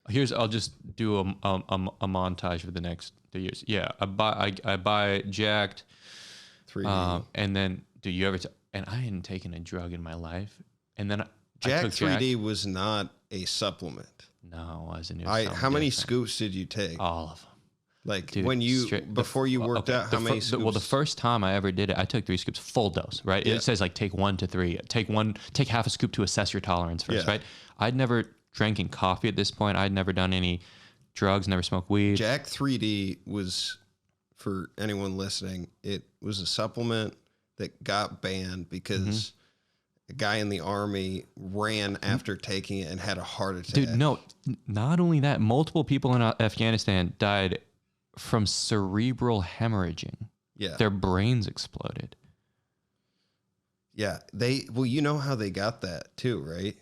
I'll just do a montage for the next 2 years. Yeah, I buy Jacked 3D. and then do you ever and I hadn't taken a drug in my life, and then JACK3D was not a supplement. No, it wasn't. How many scoops did you take? All of them. Like, dude, before you worked out, how many scoops? Well, the first time I ever did it, I took 3 scoops, full dose, right? Yeah. It says like take 1 to 3, take half a scoop to assess your tolerance first, right? I'd never drank coffee at this point. I'd never done any drugs, never smoked weed. JACK3D was, for anyone listening, it was a supplement that got banned because a guy in the army ran after taking it and had a heart attack. Dude, no, not only that, multiple people in Afghanistan died from cerebral hemorrhaging. Yeah. Their brains exploded. Yeah. You know how they got that too, right?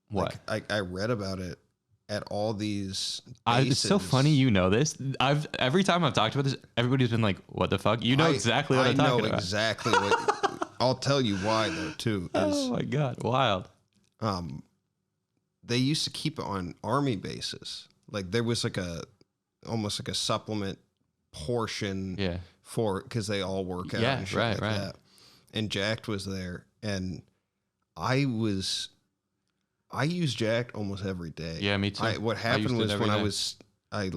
What? Like, I read about it at all these bases. It's so funny you know this. Every time I've talked about this, everybody's been like, what the fuck? You know exactly what I'm talking about. I know exactly what. I'll tell you why, though, too. Oh, my God. Wild. They used to keep it on army bases. Like, there was almost like a supplement portion because they all work out and shit like that. And Jacked was there. And I use Jacked almost every day. Yeah, me too. What happened was when I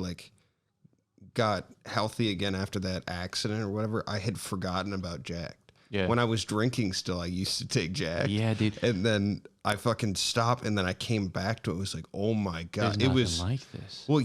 got healthy again after that accident or whatever, I had forgotten about Jacked. Yeah. When I was drinking still, I used to take Jacked. Yeah, dude. And then I fucking stopped, and then I came back to it. It was like, oh my God. There's nothing like this. Well,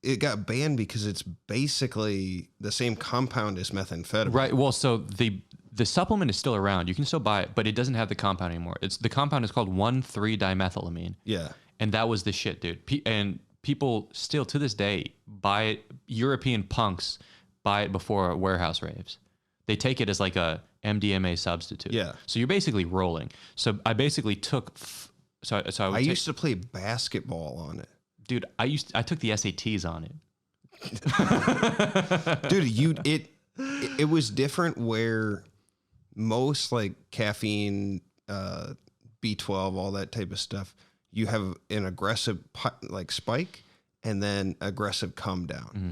it got banned because it's basically the same compound as methamphetamine. Right. Well, so the supplement is still around. You can still buy it, but it doesn't have the compound anymore. The compound is called 1,3-dimethylamine. Yeah. And that was the shit, dude. And people still to this day buy it. European punks buy it before warehouse raves. They take it as like a MDMA substitute. Yeah. So you're basically rolling. So I basically took. I used to play basketball on it. Dude, I took the SATs on it. Dude, it was different where most like caffeine, B12, all that type of stuff, you have an aggressive like spike and then aggressive come down. Mm-hmm.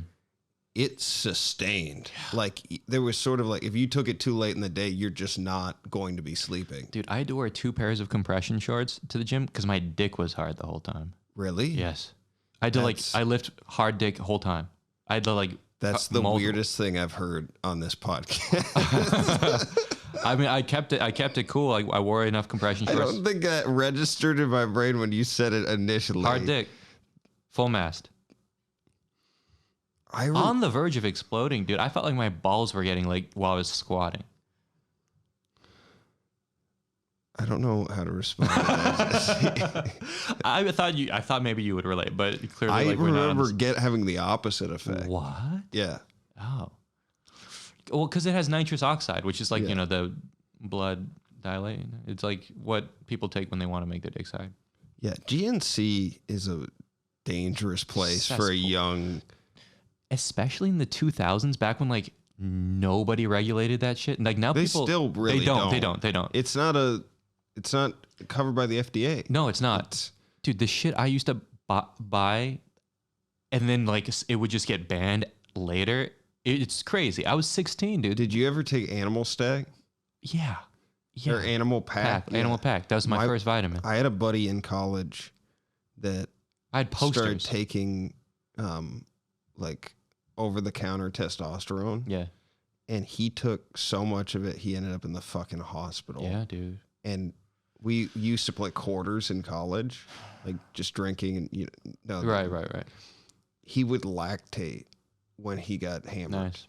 It's sustained. Like there was sort of like, if you took it too late in the day, you're just not going to be sleeping. Dude, I had to wear 2 pairs of compression shorts to the gym because my dick was hard the whole time. Really? Yes. I had to I lift hard dick the whole time. I had to That's the weirdest thing I've heard on this podcast. I mean, I kept it cool. I wore enough compression shorts. I don't think that registered in my brain when you said it initially. Hard dick. Full mast. On the verge of exploding, dude. I felt like my balls were getting while I was squatting. I don't know how to respond to that. I thought maybe you would relate, but clearly I remember having the opposite effect. What? Yeah. Oh. Well, because it has nitrous oxide, which is the blood dilate. It's like what people take when they want to make their dick hard. Yeah, GNC is a dangerous place for a young... Especially in the 2000s, back when nobody regulated that shit. Like now, people still really don't. They don't. It's not covered by the FDA. No, it's not. Dude, the shit I used to buy, and then it would just get banned later. It's crazy. I was 16, dude. Did you ever take Animal Stag? Yeah. Or Animal Pack? Yeah. Animal Pack. That was my first vitamin. I had a buddy in college that I had posters. Started taking over-the-counter testosterone. Yeah. And he took so much of it, he ended up in the fucking hospital. Yeah, dude. And we used to play quarters in college, just drinking and Right. He would lactate when he got hammered. Nice.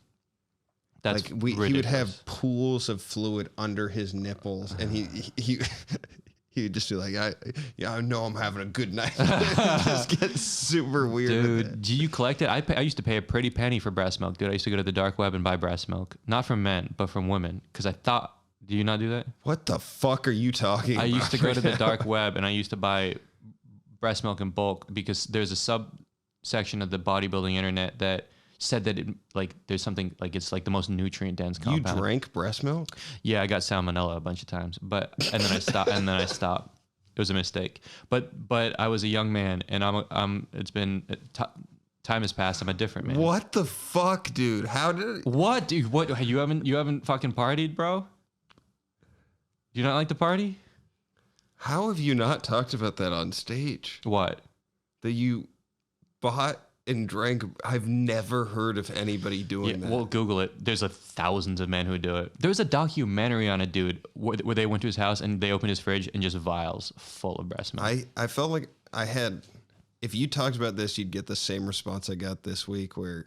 That's he would have pools of fluid under his nipples, and he would just be like, I know I'm having a good night. Just get super weird. Dude, do you collect it? I used to pay a pretty penny for breast milk, dude. I used to go to the dark web and buy breast milk. Not from men, but from women. Because I thought, do you not do that? What the fuck are you talking about? I used to go to the dark web and I used to buy breast milk in bulk because there's a subsection of the bodybuilding internet that said that there's something it's the most nutrient dense compound. You drank breast milk? Yeah, I got salmonella a bunch of times, and then I stopped. It was a mistake. But I was a young man, and it's been time has passed. I'm a different man. What the fuck, dude? How did it? What, dude? What, you haven't fucking partied, bro? Do you not like to party? How have you not talked about that on stage? What? That you bought and drank. I've never heard of anybody doing that. Well, Google it. There's thousands of men who do it. There was a documentary on a dude where they went to his house and they opened his fridge and just vials full of breast milk. I felt like I had, if you talked about this, you'd get the same response I got this week where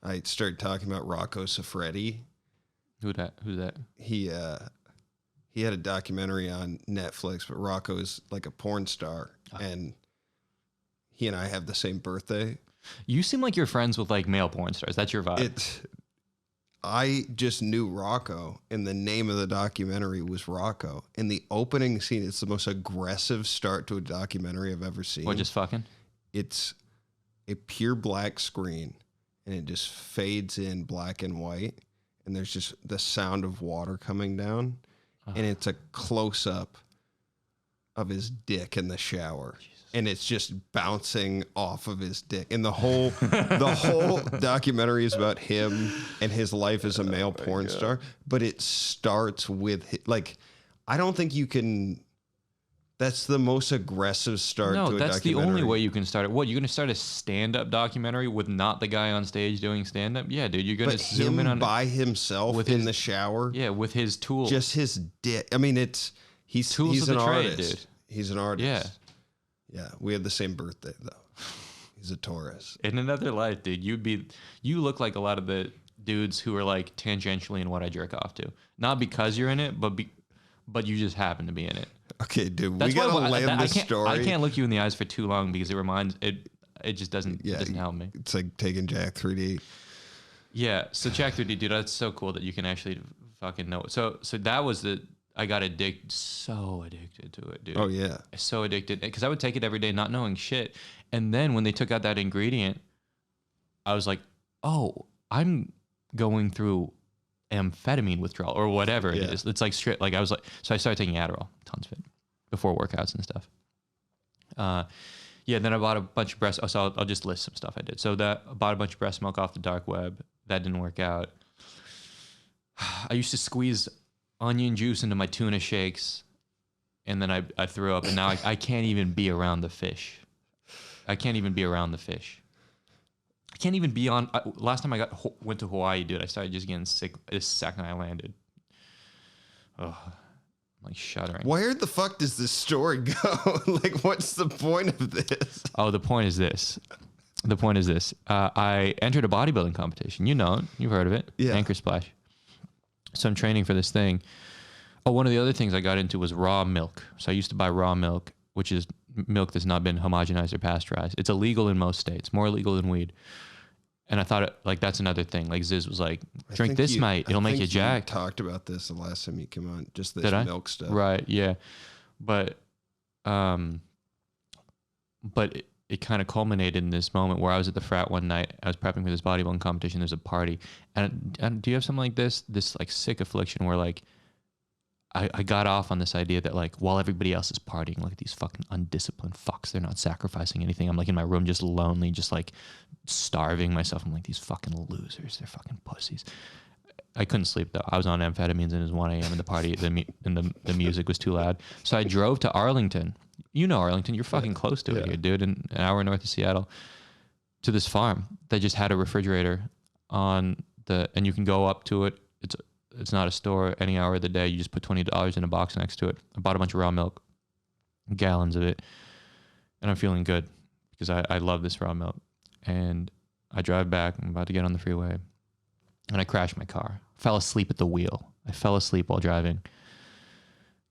I started talking about Rocco Siffredi. Who's that? He had a documentary on Netflix, but Rocco is like a porn star, and he and I have the same birthday. You seem like you're friends with like male porn stars. That's your vibe. I just knew Rocco, and the name of the documentary was Rocco. In the opening scene, it's the most aggressive start to a documentary I've ever seen. What, just fucking? It's a pure black screen, and it just fades in black and white, and there's just the sound of water coming down, and it's a close-up of his dick in the shower. Jesus. And it's just bouncing off of his dick. And the whole documentary is about him and his life as a male porn star. But it starts with, like, I don't think you can, that's the most aggressive start to a documentary. No, that's the only way you can start it. What, you're going to start a stand-up documentary with not the guy on stage doing stand-up? Yeah, dude, you're going to zoom in on by himself in the shower. Yeah, with his tools. Just his dick. I mean, he's an artist. Dude. He's an artist. Yeah. Yeah, we have the same birthday though. He's a Taurus. In another life, dude, you look like a lot of the dudes who are like tangentially in what I jerk off to. Not because you're in it, but you just happen to be in it. Okay, dude, we gotta land this story. I can't look you in the eyes for too long because it just doesn't help me. It's like taking JACK3D. Yeah, so JACK3D, dude, that's so cool that you can actually fucking know it. So that was I got so addicted to it, dude. Oh, yeah. So addicted. Because I would take it every day not knowing shit. And then when they took out that ingredient, I was like, oh, I'm going through amphetamine withdrawal or whatever it is. It's like straight, like I was like, so I started taking Adderall, tons of it, before workouts and stuff. Then I bought a bunch of breast, so I'll just list some stuff I did. So I bought a bunch of breast milk off the dark web. That didn't work out. I used to squeeze onion juice into my tuna shakes, and then I threw up, and now I can't even be around the fish. I can't even be around the fish. I can't even be on. Last time I went to Hawaii, dude, I started just getting sick the second I landed. Oh, I'm like shuddering. Where the fuck does this story go? Like, what's the point of this? Oh, the point is this. I entered a bodybuilding competition. You know it. You've heard of it. Yeah. Anchor Splash. So I'm training for this thing. Oh, one of the other things I got into was raw milk. So I used to buy raw milk, which is milk that's not been homogenized or pasteurized. It's illegal in most states, more illegal than weed. And I thought, that's another thing. Like Ziz was like, drink this, mate. It'll make you jacked. Talked about this the last time you came on, just this milk stuff. Right, yeah. But it kind of culminated in this moment where I was at the frat one night. I was prepping for this bodybuilding competition. There's a party. And do you have something like this like sick affliction where like I got off on this idea that like while everybody else is partying, look at these fucking undisciplined fucks. They're not sacrificing anything. I'm like in my room just lonely, just like starving myself. I'm like, these fucking losers. They're fucking pussies. I couldn't sleep though. I was on amphetamines and it was 1 a.m. and the party, the music was too loud. So I drove to Arlington. You know Arlington, you're fucking close to it here, dude. An hour north of Seattle, to this farm that just had a refrigerator and you can go up to it. It's not a store any hour of the day. You just put $20 in a box next to it. I bought a bunch of raw milk, gallons of it, and I'm feeling good because I love this raw milk. And I drive back. I'm about to get on the freeway, and I crashed my car. Fell asleep at the wheel. I fell asleep while driving.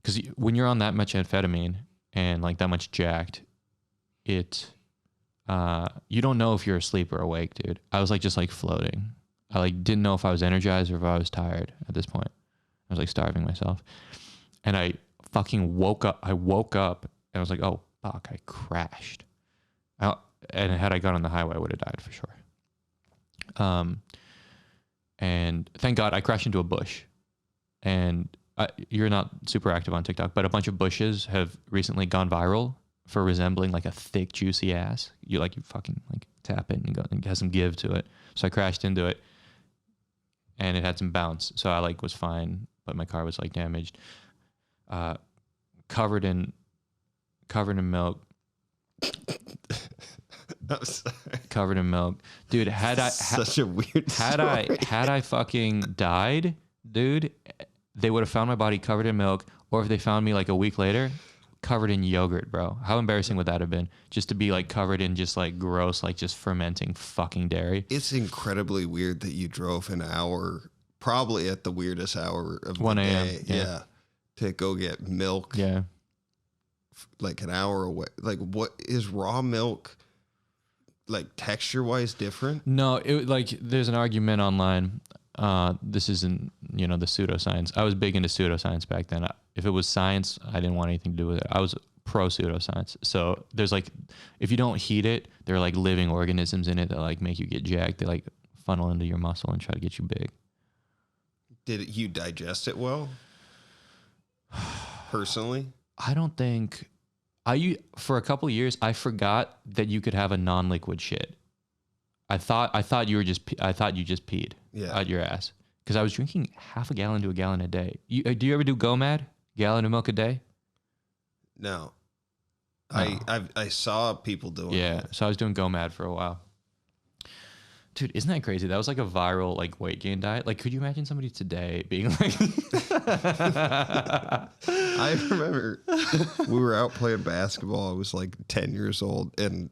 Because when you're on that much amphetamine and like that much jacked, you don't know if you're asleep or awake, dude. I was like just like floating. I like didn't know if I was energized or if I was tired at this point. I was like starving myself. And I fucking woke up. I woke up and I was like, oh, fuck, I crashed. And had I gone on the highway, I would have died for sure. And thank God I crashed into a bush. And you're not super active on TikTok, but a bunch of bushes have recently gone viral for resembling like a thick, juicy ass. You fucking like tap it and it has some give to it. So I crashed into it and it had some bounce. So I like was fine, but my car was like damaged, covered in milk. I'm sorry. Covered in milk, dude. Such a weird story. Had I fucking died, dude, they would have found my body covered in milk, or if they found me like a week later, covered in yogurt, bro. How embarrassing would that have been? Just to be like covered in just like gross, like just fermenting fucking dairy. It's incredibly weird that you drove an hour, probably at the weirdest hour of 1 the a.m. day. Yeah. To go get milk. Yeah. Like an hour away. Like, what is raw milk? Like texture wise different? No, it like there's an argument online. This isn't, the pseudoscience. I was big into pseudoscience back then. If it was science, I didn't want anything to do with it. I was pro pseudoscience. So there's like, if you don't heat it, there are like living organisms in it that like make you get jacked. They like funnel into your muscle and try to get you big. Did you digest it well? Personally? I don't think for a couple of years I forgot that you could have a non-liquid shit. I thought you just peed out your ass because I was drinking half a gallon to a gallon a day. Do you ever do GOMAD? Gallon of milk a day? No. I saw people doing it. So I was doing GOMAD for a while. Dude, isn't that crazy? That was like a viral like weight gain diet. Like, could you imagine somebody today being like I remember we were out playing basketball. I was like 10 years old and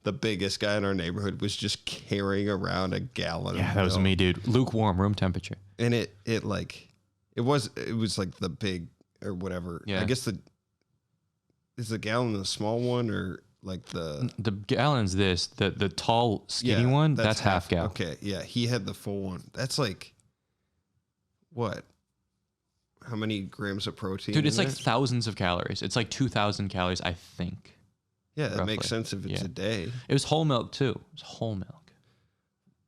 the biggest guy in our neighborhood was just carrying around a gallon of milk. That was me, dude. Lukewarm, room temperature. And it was like the big or whatever. Yeah. I guess is the gallon the small one or like the gallon's this, the tall skinny one, that's half gallon. Okay, yeah, he had the full one. That's like what? How many grams of protein? Dude, it's like thousands of calories. It's like 2,000 calories, I think. Yeah, that makes sense if it's a day. It was whole milk too. It was whole milk.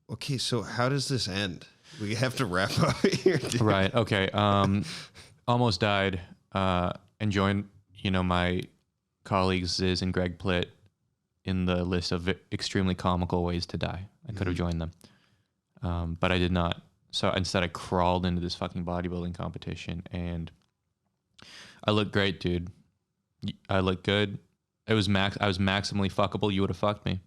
Okay, so how does this end? We have to wrap up here, dude. Right. Okay. Almost died. And joined, my colleagues Ziz and Greg Plitt in the list of extremely comical ways to die. I could have joined them, but I did not. So instead, I crawled into this fucking bodybuilding competition, and I looked great, dude. I looked good. I was maximally fuckable. You would have fucked me.